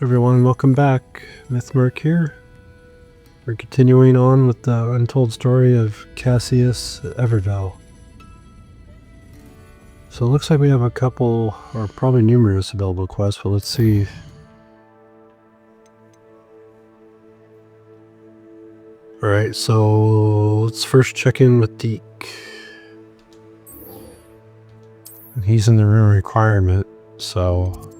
Everyone, welcome back. Mythmerk here. We're continuing on with the untold story of Cassius Evervale. So it looks like we have a couple, or probably numerous available quests, but let's see. Alright, so let's first check in with Deek. And he's in the room requirement, so...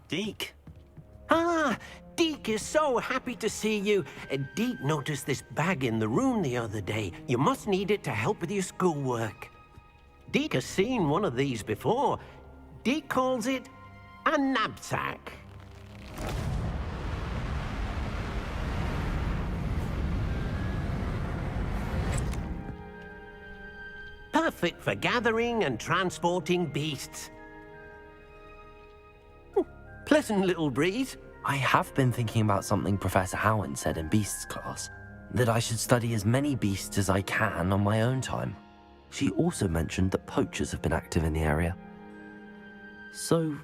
Deek? Ah, Deek is so happy to see you. Deek noticed this bag in the room the other day. You must need it to help with your schoolwork. Deek has seen one of these before. Deek calls it a Nab-Sack. Perfect for gathering and transporting beasts. Pleasant little breeze. I have been thinking about something Professor Howard said in Beasts class, that I should study as many beasts as I can on my own time. She also mentioned that poachers have been active in the area. So,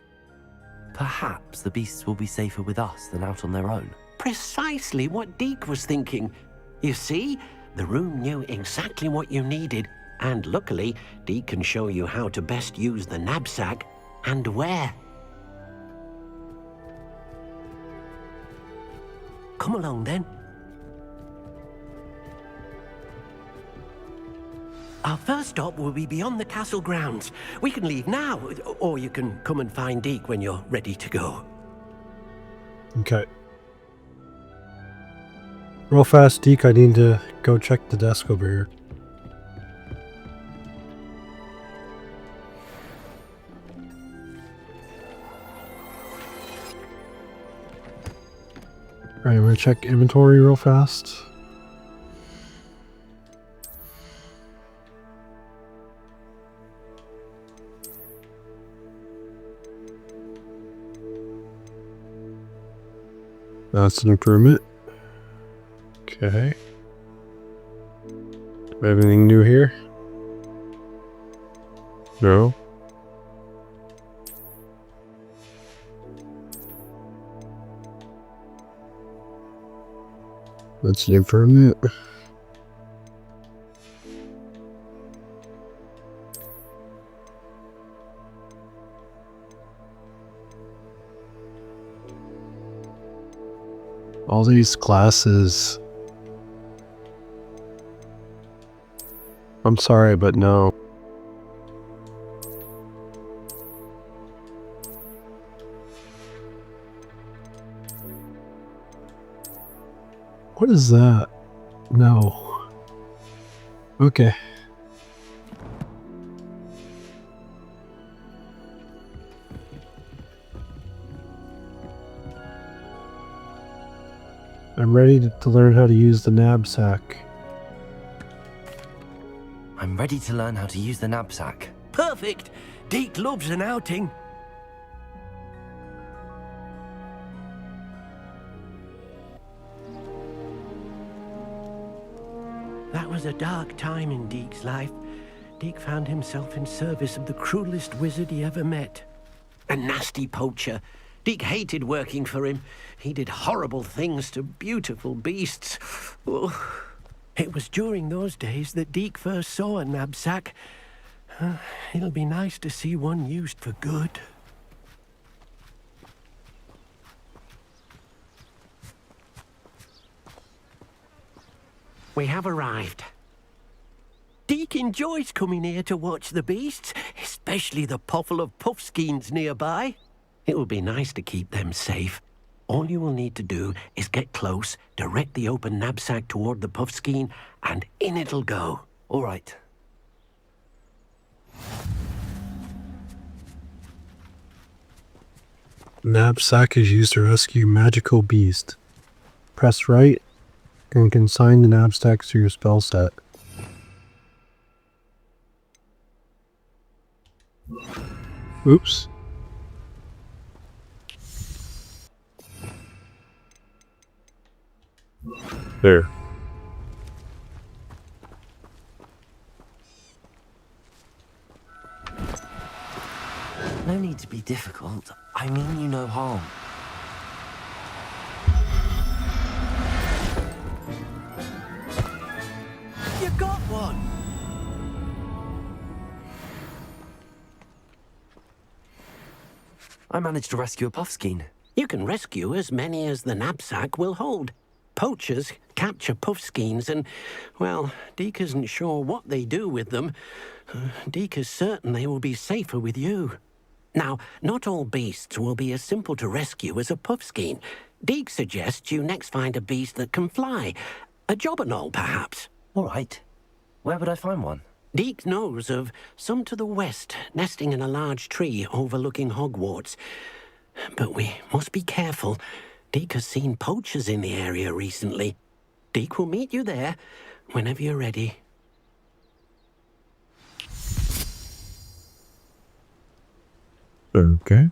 perhaps the beasts will be safer with us than out on their own. Precisely what Deek was thinking. You see, the room knew exactly what you needed, and luckily, Deek can show you how to best use the Nab-Sack and where. Come along, then. Our first stop will be beyond the castle grounds. We can leave now, or you can come and find Deek when you're ready to go. Okay. Real fast, Deek, I need to go check the desk over here. Alright, I'm gonna check inventory real fast. That's an improvement. Okay. Do we have anything new here? No. That's an improvement. All these classes. I'm sorry, but no. What is that? No. Okay. I'm ready to learn how to use the Nab-Sack. I'm ready to learn how to use the Nab-Sack. Perfect! Deek loves an outing. That was a dark time in Deek's life. Deek found himself in service of the cruelest wizard he ever met. A nasty poacher. Deek hated working for him. He did horrible things to beautiful beasts. Oh. It was during those days that Deek first saw a Nab-Sack. It'll be nice to see one used for good. We have arrived. Deek enjoys coming here to watch the beasts, especially the potful of puffskeins nearby. It will be nice to keep them safe. All you will need to do is get close, direct the open Nab-Sack toward the puffskein, and in it'll go. All right. Nab-Sack is used to rescue magical beasts. Press right and consign the Nab-Sack to your spell set. Oops. There. difficult, I mean you no harm. You got one! I managed to rescue a puffskein. You can rescue as many as the Nab-Sack will hold. Poachers capture puffskeins and, well, Deek isn't sure what they do with them. Deek is certain they will be safer with you. Now, not all beasts will be as simple to rescue as a puffskein. Deek suggests you next find a beast that can fly. A jobberknoll, perhaps. All right. Where would I find one? Deek knows of some to the west, nesting in a large tree overlooking Hogwarts. But we must be careful. Deek has seen poachers in the area recently. Deek will meet you there whenever you're ready. Okay.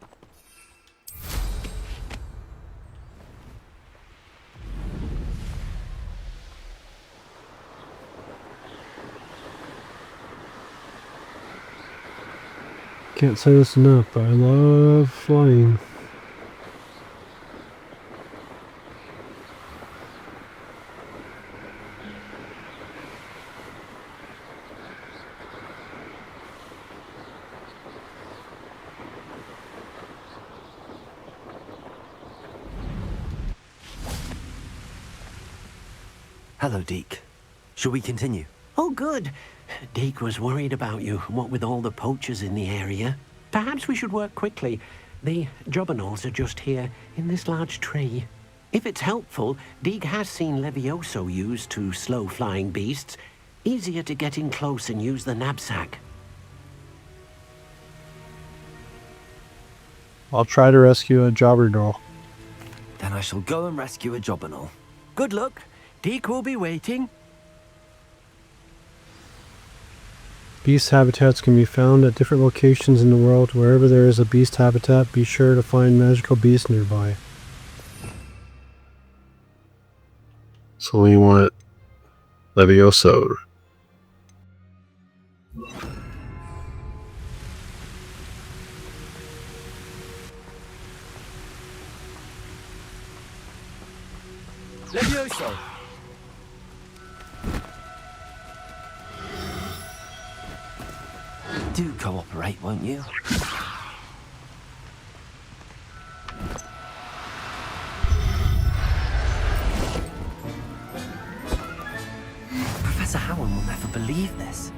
Can't say this enough, but I love flying. Hello, Deek. Shall we continue? Oh, good. Deek was worried about you, what with all the poachers in the area. Perhaps we should work quickly. The jobberknolls are just here, in this large tree. If it's helpful, Deek has seen Levioso used to slow flying beasts. Easier to get in close and use the Nab-Sack. I'll try to rescue a jobberknoll. Then I shall go and rescue a jobberknoll. Good luck. Deek will be waiting. Beast habitats can be found at different locations in the world. Wherever there is a beast habitat, be sure to find magical beasts nearby. So we want Levioso. Levioso! Do cooperate, won't you? Professor Howard will never believe this.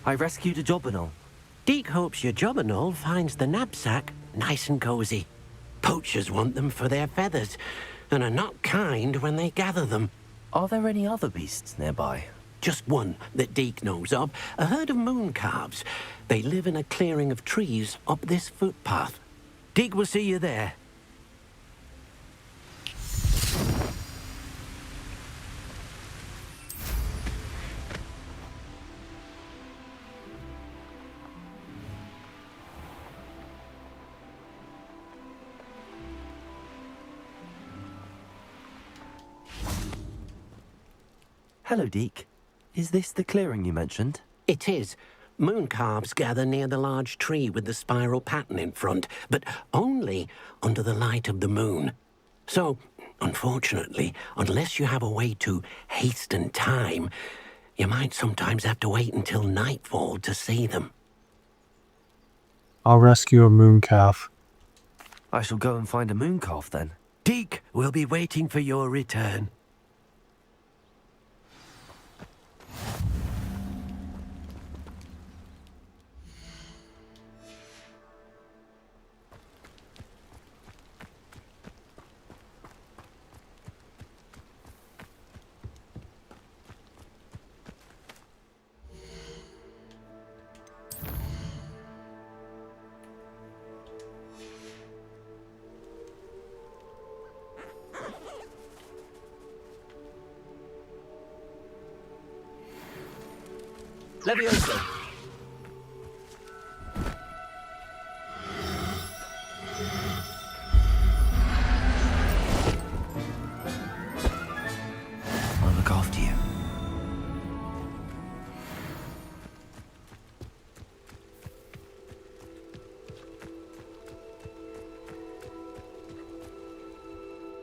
I rescued a jobberknoll. Deek hopes your jobberknoll finds the Nab-Sack nice and cozy. Poachers want them for their feathers, and are not kind when they gather them. Are there any other beasts nearby? Just one that Deek knows of, a herd of moon calves. They live in a clearing of trees up this footpath. Deek will see you there. Hello, Deek. Is this the clearing you mentioned? It is. Moon calves gather near the large tree with the spiral pattern in front, but only under the light of the moon. So, unfortunately, unless you have a way to hasten time, you might sometimes have to wait until nightfall to see them. I'll rescue a moon calf. I shall go and find a moon calf then. Deek will be waiting for your return. Levioso!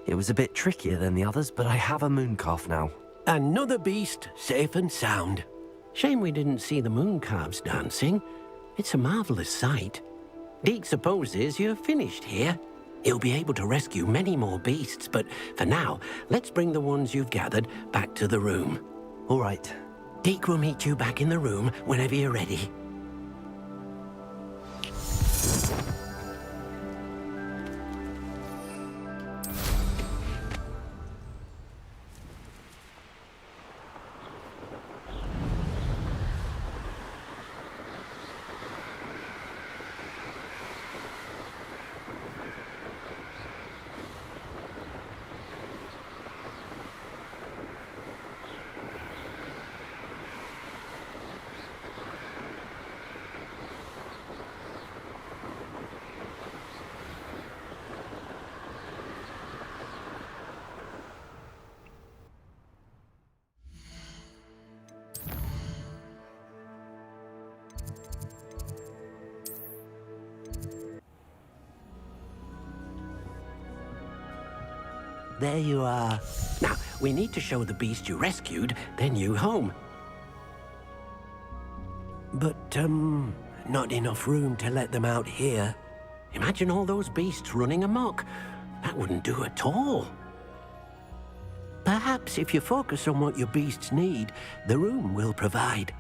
It was a bit trickier than the others, but I have a moon calf now. Another beast, safe and sound. Shame we didn't see the moon calves dancing. It's a marvelous sight. Deek supposes you're finished here. He'll be able to rescue many more beasts, but for now, let's bring the ones you've gathered back to the room. All right. Deek will meet you back in the room whenever you're ready. There you are. Now, we need to show the beast you rescued their new home. But, not enough room to let them out here. Imagine all those beasts running amok. That wouldn't do at all. Perhaps if you focus on what your beasts need, the room will provide.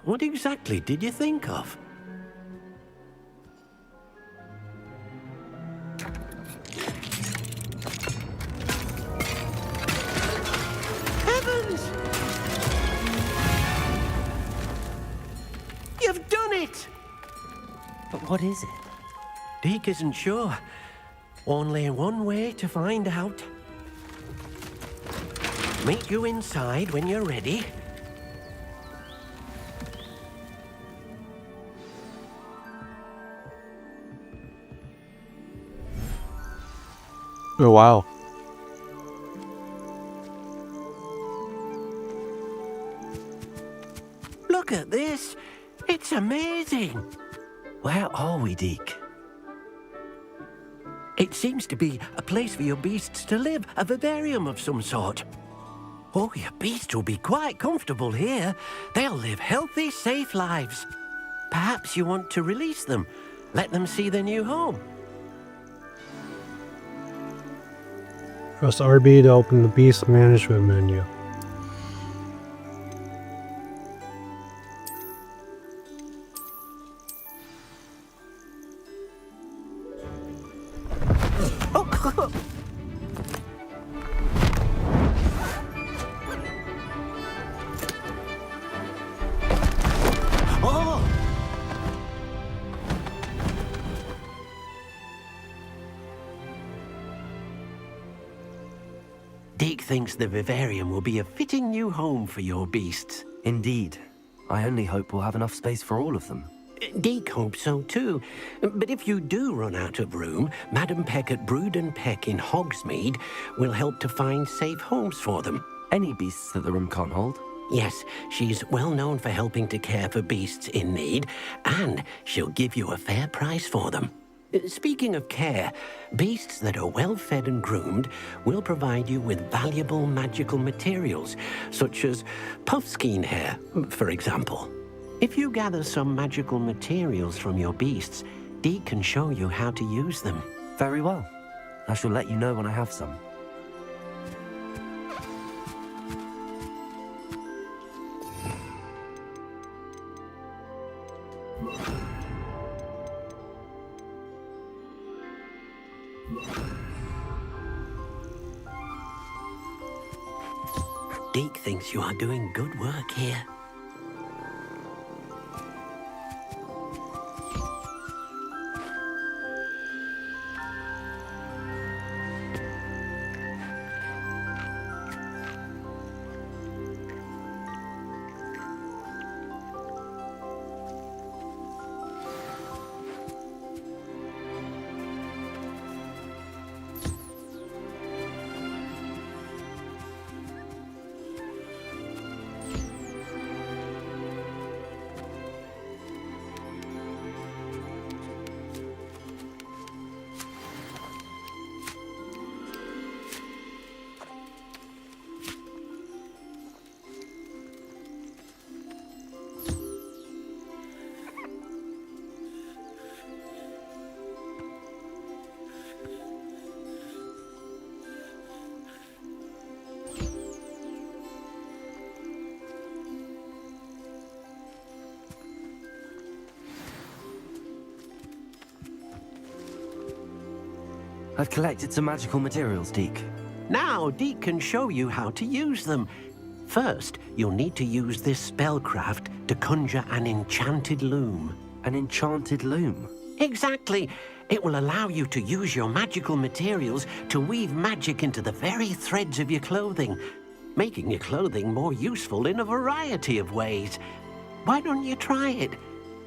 What exactly did you think of? Heavens! You've done it! But what is it? Deek isn't sure. Only one way to find out. Meet you inside when you're ready. Oh, wow. Look at this. It's amazing. Where are we, Deek? It seems to be a place for your beasts to live, a vivarium of some sort. Oh, your beasts will be quite comfortable here. They'll live healthy, safe lives. Perhaps you want to release them, let them see their new home. Press RB to open the beast management menu. Deek thinks the vivarium will be a fitting new home for your beasts. Indeed. I only hope we'll have enough space for all of them. Deek hopes so too. But if you do run out of room, Madam Peck at Brood and Peck in Hogsmeade will help to find safe homes for them. Any beasts that the room can't hold? Yes, she's well known for helping to care for beasts in need, and she'll give you a fair price for them. Speaking of care, beasts that are well fed and groomed will provide you with valuable magical materials, such as puffskein hair, for example. If you gather some magical materials from your beasts, Deek can show you how to use them. Very well. I shall let you know when I have some. Deek thinks you are doing good work here. I've collected some magical materials, Deek. Now, Deek can show you how to use them. First, you'll need to use this spellcraft to conjure an enchanted loom. An enchanted loom? Exactly. It will allow you to use your magical materials to weave magic into the very threads of your clothing, making your clothing more useful in a variety of ways. Why don't you try it?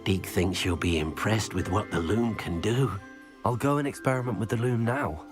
Deek thinks you'll be impressed with what the loom can do. I'll go and experiment with the loom now.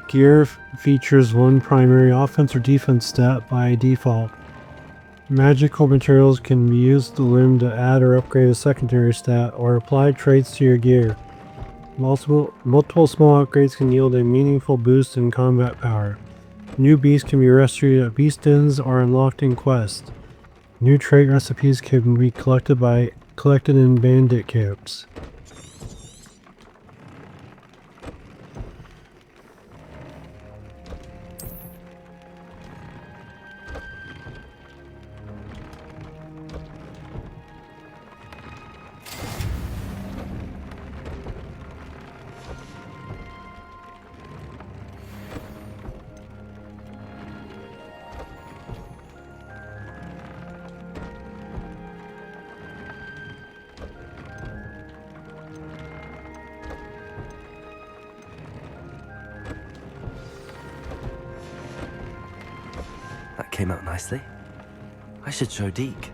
Gear features one primary offense or defense stat by default. Magical materials can be used with the loom to add or upgrade a secondary stat or apply traits to your gear. Multiple small upgrades can yield a meaningful boost in combat power. New beasts can be rescued at beast dens or unlocked in quests. New trait recipes can be collected in bandit camps. That came out nicely. I should show Deek.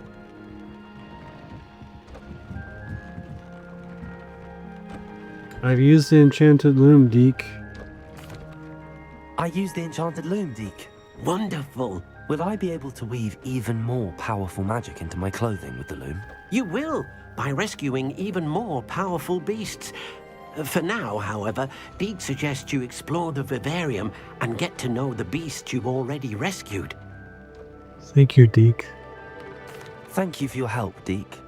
I've used the enchanted loom, Deek. I used the enchanted loom, Deek. Wonderful. Will I be able to weave even more powerful magic into my clothing with the loom? You will, by rescuing even more powerful beasts. For now, however, Deek suggests you explore the Vivarium and get to know the beasts you've already rescued. Thank you, Deek. Thank you for your help, Deek.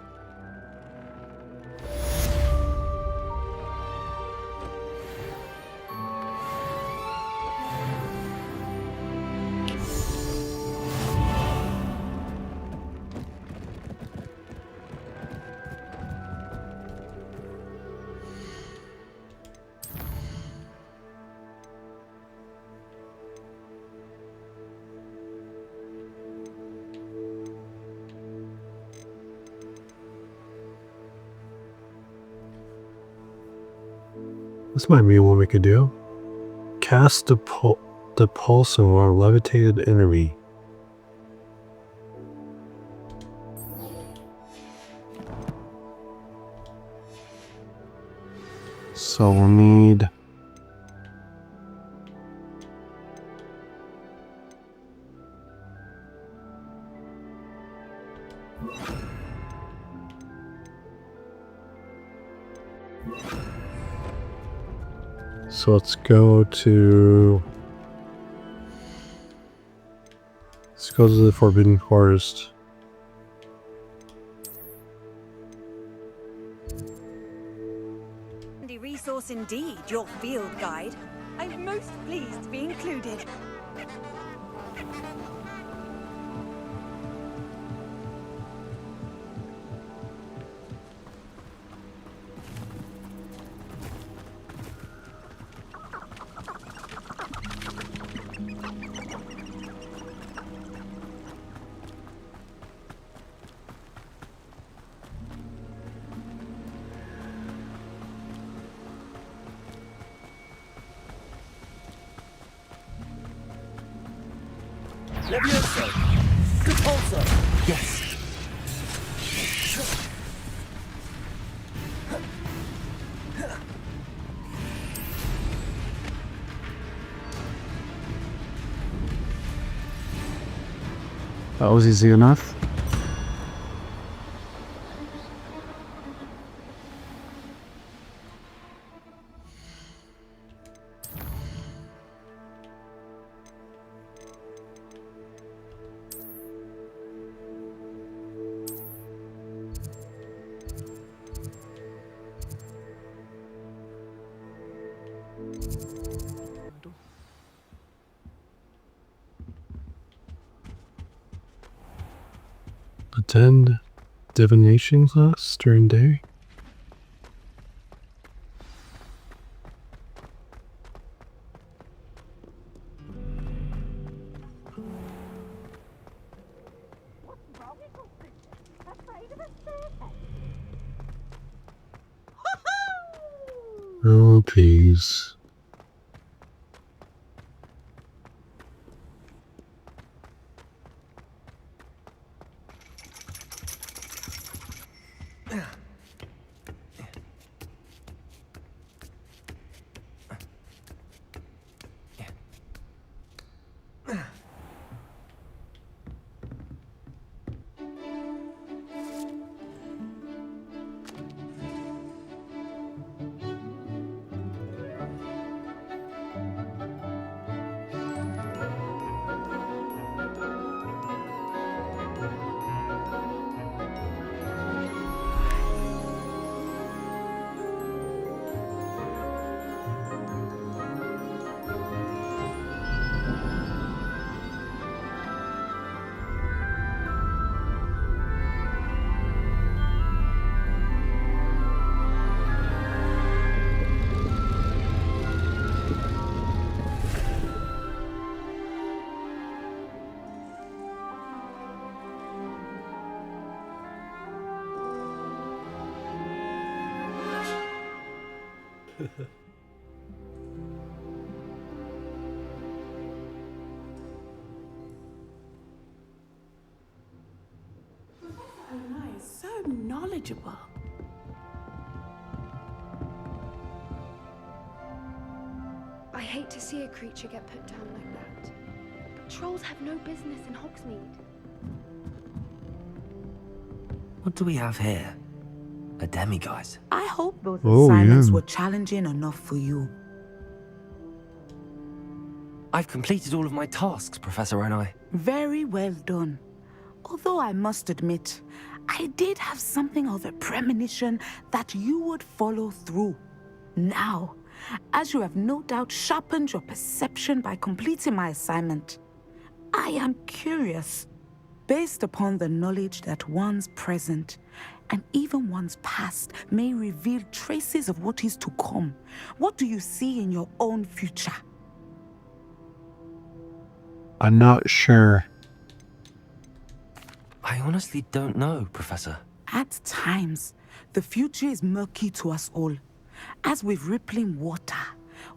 This might be what we could do. Cast the pulse on our levitated enemy. So we'll need... So let's go to the Forbidden Forest. Handy resource indeed, your field guide. I'm most pleased to be included. Levioso! Repulsor! Yes. That was easy enough. Attend divination class during day. Oh, please. So knowledgeable. I hate to see a creature get put down like that. But trolls have no business in Hogsmeade. What do we have here? A demiguise. I hope those Oh, assignments yeah. were challenging enough for you. I've completed all of my tasks, Professor Onai. Very well done. Although I must admit, I did have something of a premonition that you would follow through. Now, as you have no doubt sharpened your perception by completing my assignment, I am curious, based upon the knowledge that one's present and even one's past may reveal traces of what is to come. What do you see in your own future? I'm not sure. I honestly don't know, Professor. At times, the future is murky to us all. As with rippling water,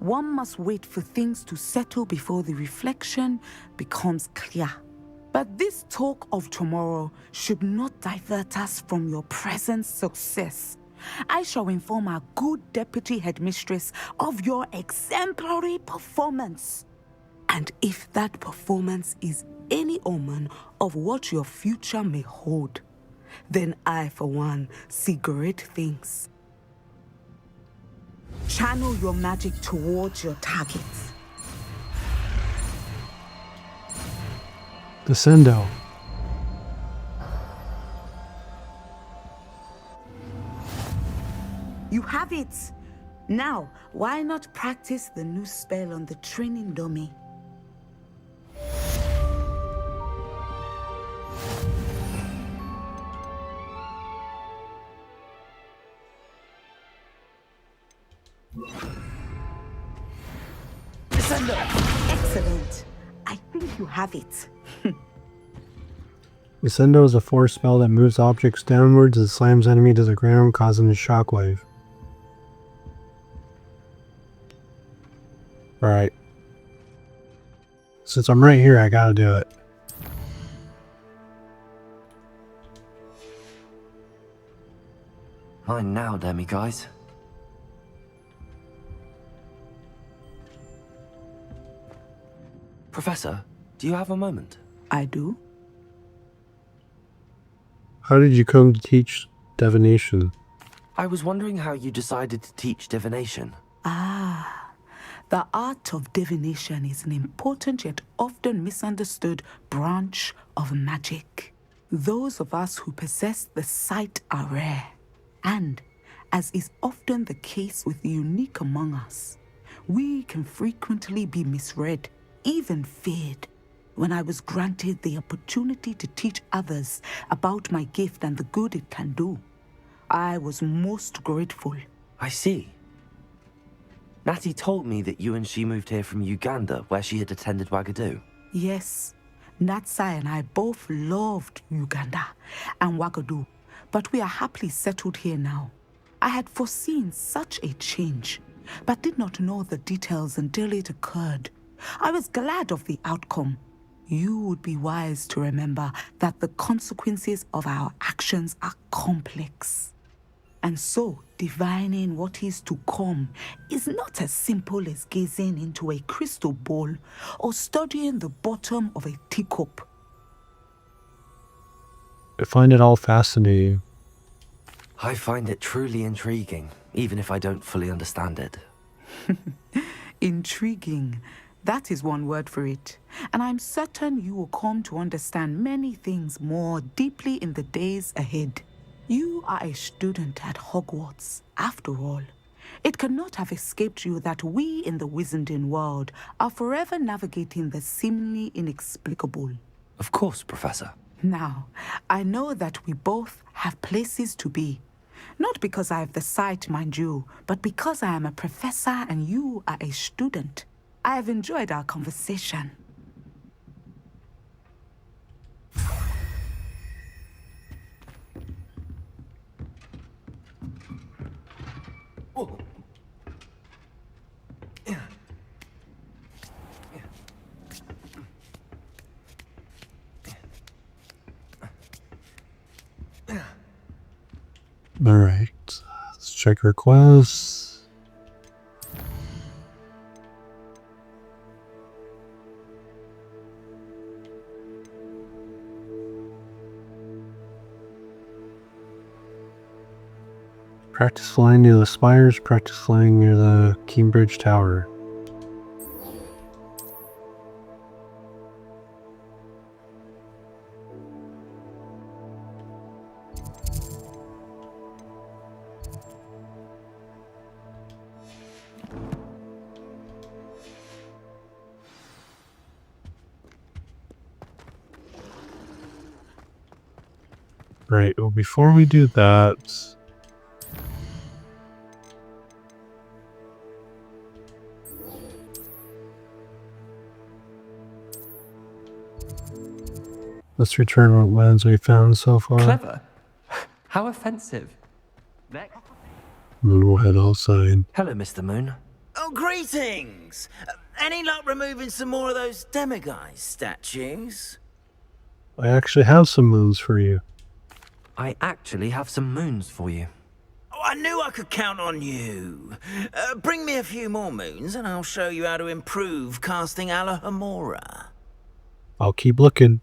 one must wait for things to settle before the reflection becomes clear. But this talk of tomorrow should not divert us from your present success. I shall inform our good deputy headmistress of your exemplary performance. And if that performance is any omen of what your future may hold, then I, for one, see great things. Channel your magic towards your targets. Descendo. You have it! Now, why not practice the new spell on the training dummy? Excellent. I think you have it. Descendo is a force spell that moves objects downwards and slams enemy to the ground, causing a shockwave. Alright. Since I'm right here, I gotta do it. Mine now, Demiguise. Professor, do you have a moment? I do. How did you come to teach divination? I was wondering how you decided to teach divination. The art of divination is an important yet often misunderstood branch of magic. Those of us who possess the sight are rare, and, as is often the case with the unique among us, we can frequently be misread, even feared. When I was granted the opportunity to teach others about my gift and the good it can do, I was most grateful. I see. Natty told me that you and she moved here from Uganda, where she had attended Wagadu. Yes, Natsai and I both loved Uganda and Wagadu, but we are happily settled here now. I had foreseen such a change, but did not know the details until it occurred. I was glad of the outcome. You would be wise to remember that the consequences of our actions are complex. And so, divining what is to come is not as simple as gazing into a crystal ball or studying the bottom of a teacup. I find it all fascinating. I find it truly intriguing, even if I don't fully understand it. Intriguing. That is one word for it. And I'm certain you will come to understand many things more deeply in the days ahead. You are a student at Hogwarts, after all. It cannot have escaped you that we in the wizarding world are forever navigating the seemingly inexplicable. Of course, Professor. Now, I know that we both have places to be. Not because I have the sight, mind you, but because I am a professor and you are a student. I have enjoyed our conversation. Alright, let's check requests. Practice flying near the spires, practice flying near the Keenbridge Tower. Right, well before we do that, let's return what lands we found so far. Clever. How offensive. Next. We'll head outside. Hello, Mr. Moon. Oh, greetings! Any luck removing some more of those Demiguise statues? I actually have some moons for you. I actually have some moons for you. Oh, I knew I could count on you. Bring me a few more moons and I'll show you how to improve casting Alohomora. I'll keep looking.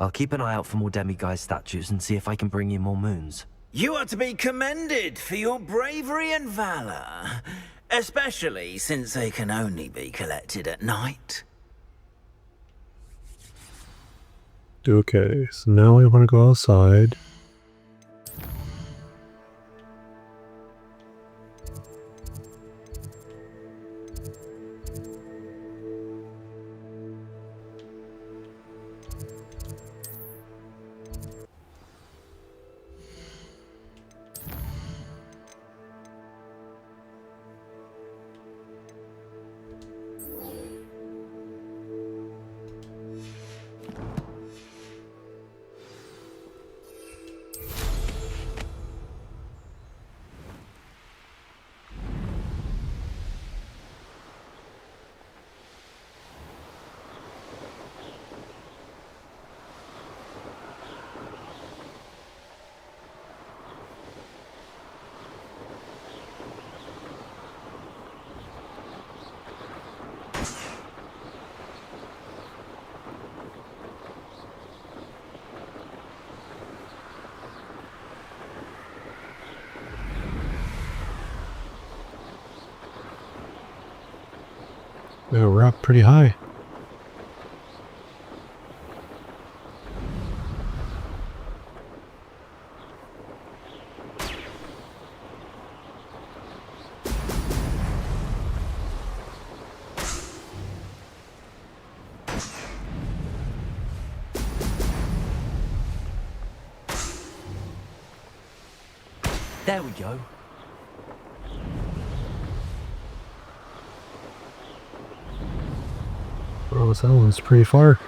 I'll keep an eye out for more Demiguise statues and see if I can bring you more moons. You are to be commended for your bravery and valor, especially since they can only be collected at night. Okay, so now we want to go outside. Yeah, we're up pretty high. There we go. Oh, that one's pretty far.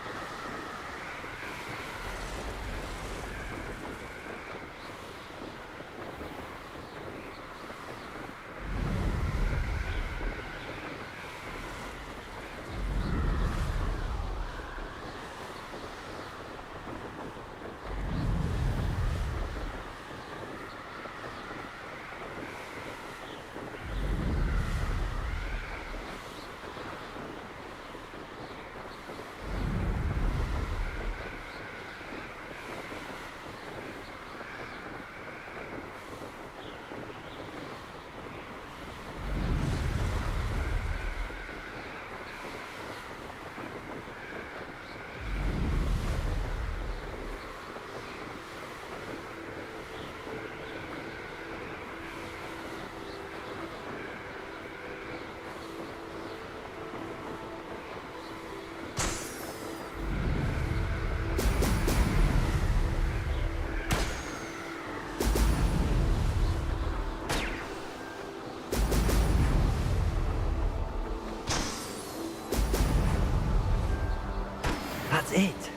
That's it.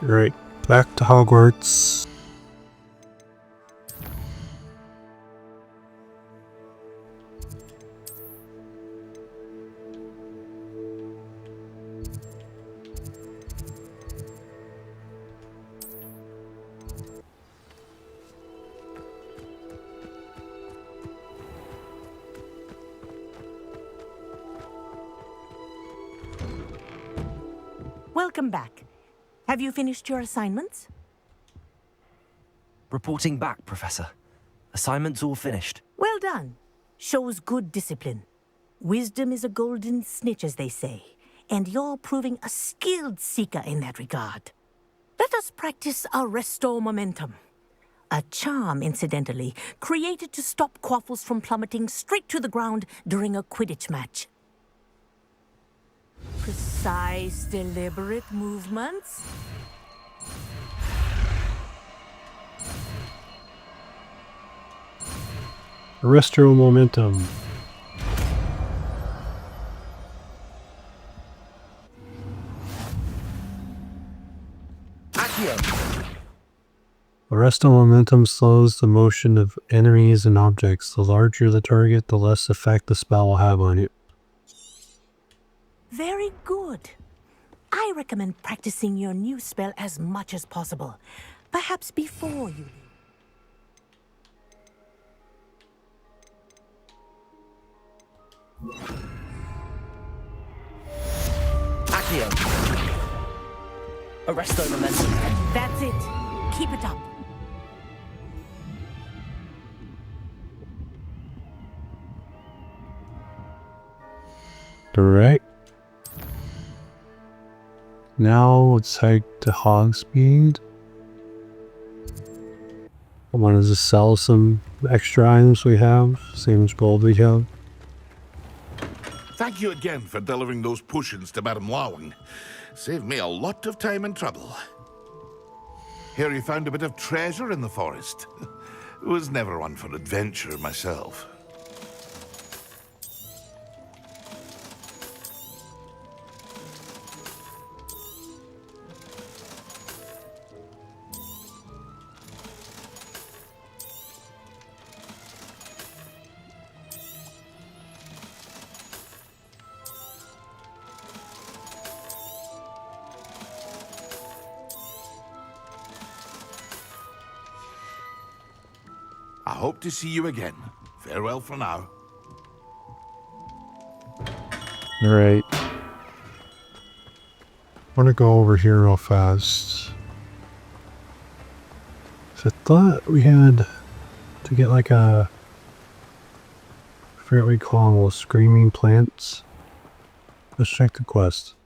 Right, back to Hogwarts. Welcome back. Have you finished your assignments? Reporting back, Professor. Assignment's all finished. Well done. Shows good discipline. Wisdom is a golden snitch, as they say, and you're proving a skilled seeker in that regard. Let us practice our Restore Momentum. A charm, incidentally, created to stop quaffles from plummeting straight to the ground during a Quidditch match. Precise, deliberate movements. Restore momentum. Accio! Arresto momentum slows the motion of enemies and objects. The larger the target, the less effect the spell will have on it. Very good. I recommend practicing your new spell as much as possible. Perhaps before you leave. Accio! Arresto momentum. That's it. Keep it up. Correct. Now let's head to Hogsmeade. I wanted to sell some extra items we have, same as gold we have. Thank you again for delivering those potions to Madam Kogawa. Saved me a lot of time and trouble. Hear you found a bit of treasure in the forest. Was never one for adventure myself. I hope to see you again. Farewell for now. Alright. want to go over here real fast. So I thought we had to get like a, I forget what we call them, screaming plants. Let's check the quest.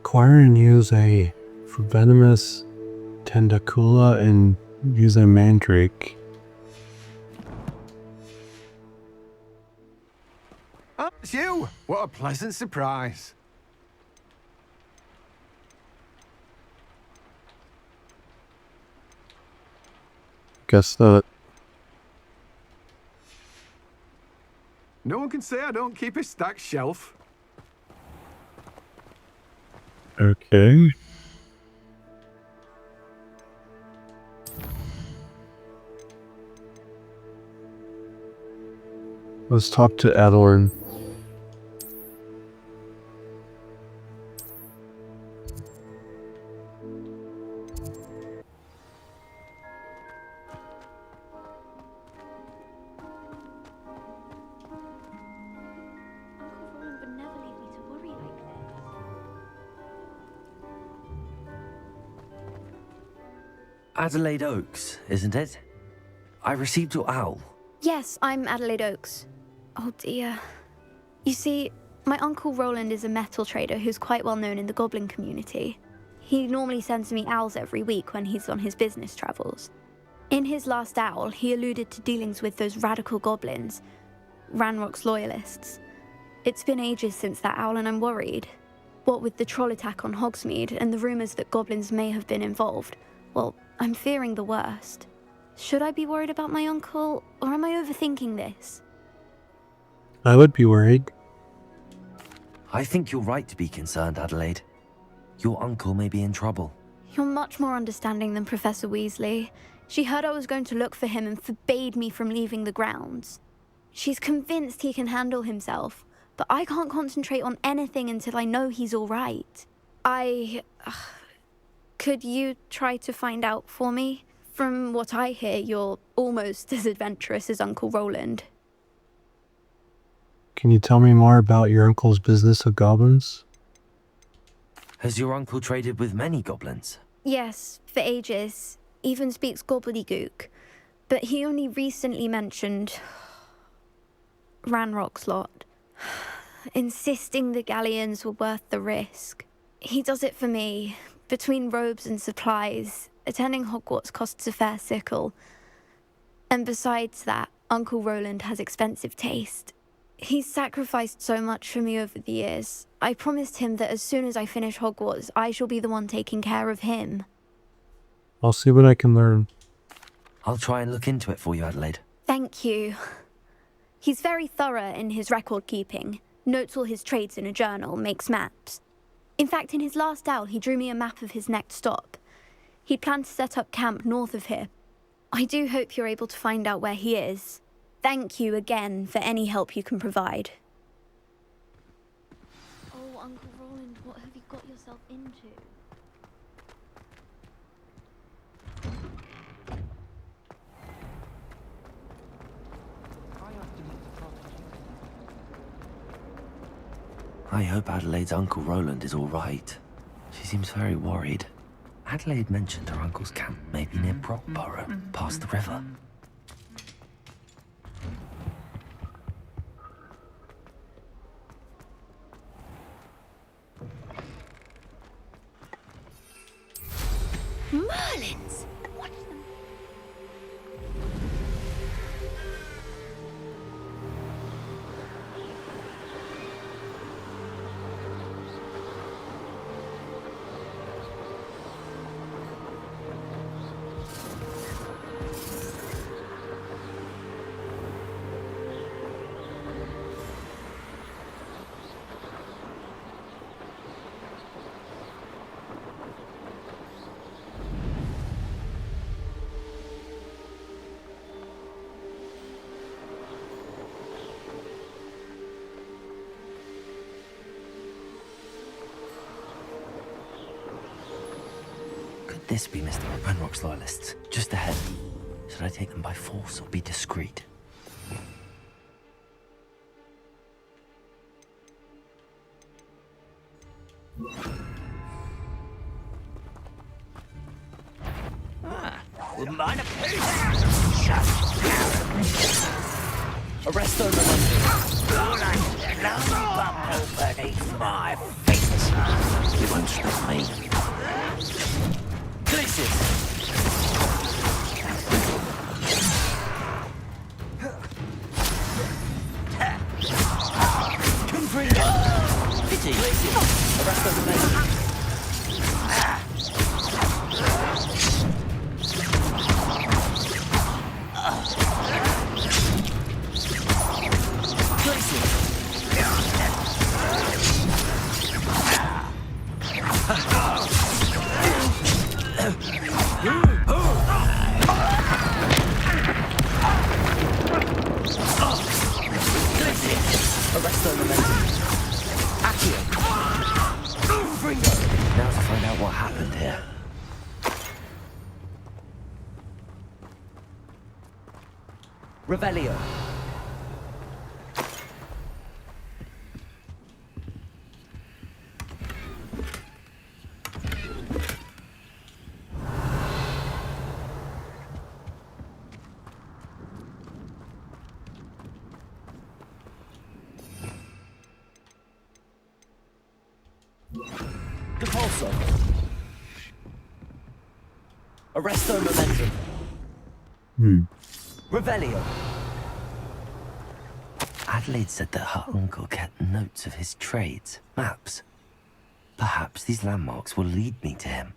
Acquire and use a venomous tentacula and use a mandrake. Oh, it's you! What a pleasant surprise. Guess that. No one can say I don't keep a stacked shelf. Okay. Let's talk to Adelaide. Uncle Rowland would never leave me to worry like this. Adelaide Oakes, isn't it? I received your owl. Yes, I'm Adelaide Oakes. Oh dear. You see, my Uncle Rowland is a metal trader who's quite well known in the Goblin community. He normally sends me owls every week when he's on his business travels. In his last owl, he alluded to dealings with those radical goblins, Ranrock's loyalists. It's been ages since that owl and I'm worried. What with the troll attack on Hogsmeade and the rumours that goblins may have been involved, well, I'm fearing the worst. Should I be worried about my uncle, or am I overthinking this? I would be worried. I think you're right to be concerned, Adelaide. Your uncle may be in trouble. You're much more understanding than Professor Weasley. She heard I was going to look for him and forbade me from leaving the grounds. She's convinced he can handle himself, but I can't concentrate on anything until I know he's all right. Could you try to find out for me? From what I hear, you're almost as adventurous as Uncle Rowland. Can you tell me more about your uncle's business of goblins? Has your uncle traded with many goblins? Yes, for ages. Even speaks gobbledygook. But he only recently mentioned Ranrock's lot, insisting the galleons were worth the risk. He does it for me. Between robes and supplies, attending Hogwarts costs a fair sickle. And besides that, Uncle Rowland has expensive taste. He's sacrificed so much for me over the years. I promised him that as soon as I finish Hogwarts, I shall be the one taking care of him. I'll see what I can learn. I'll try and look into it for you, Adelaide. Thank you. He's very thorough in his record keeping, notes all his trades in a journal, makes maps. In fact, in his last owl, he drew me a map of his next stop. He planned to set up camp north of here. I do hope you're able to find out where he is. Thank you again for any help you can provide. Oh, Uncle Rowland, what have you got yourself into? I hope Adelaide's Uncle Rowland is all right. She seems very worried. Adelaide mentioned her uncle's camp may be near Brockborough, past the river. Merlins! Watch them. This be Mr. Ranrock's loyalists, just ahead. Should I take them by force or be discreet? Wouldn't mind a Arrest those momentum. bumble beneath my feet. You won't stop me. Glacius! Pity! Glacius! Arrest those momentum. Arrest those momentum. Accio! Now to find out what happened here. Revelio. Compulso. Arresto momentum. Revelio. Adelaide said that her uncle kept notes of his trades, maps. Perhaps these landmarks will lead me to him.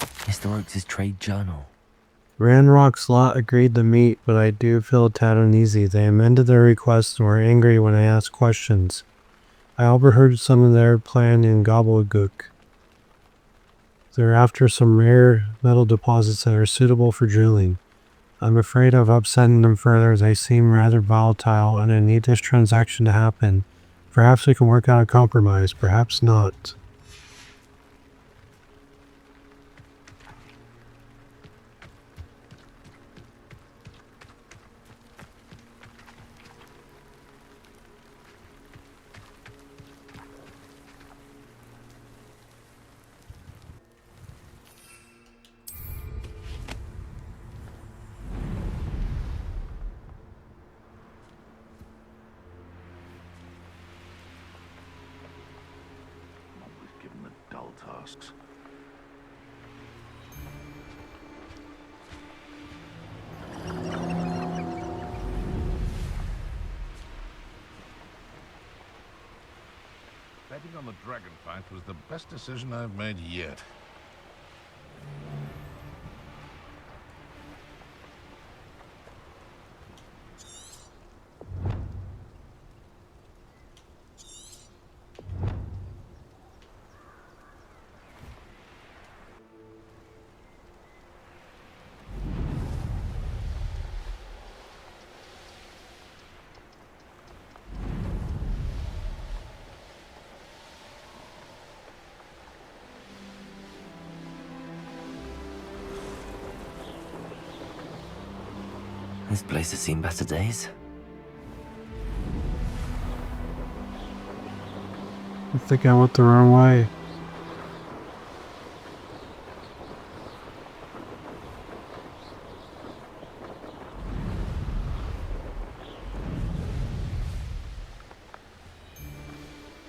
Mr. Oakes' trade journal. Ranrock's lot agreed to meet, but I do feel a tad uneasy. They amended their request and were angry when I asked questions. I overheard some of their plan in Gobblegook. They're after some rare metal deposits that are suitable for drilling. I'm afraid of upsetting them further. They seem rather volatile and I need this transaction to happen. Perhaps we can work out a compromise, perhaps not. Tasks. Betting on the dragon fight was the best decision I've made yet. This place has seen better days. I think I went the wrong way.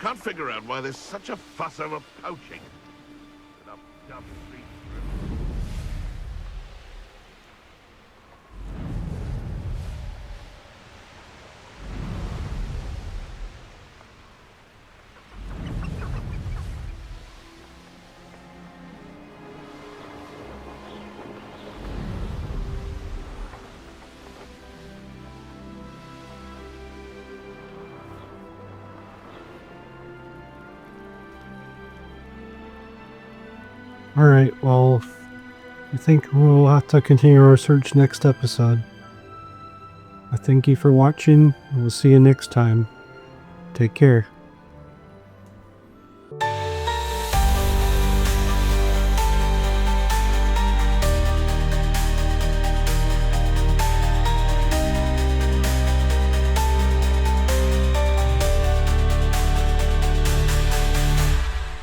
Can't figure out why there's such a fuss over poaching. Alright, well, I think we'll have to continue our search next episode. I thank you for watching, and we'll see you next time. Take care.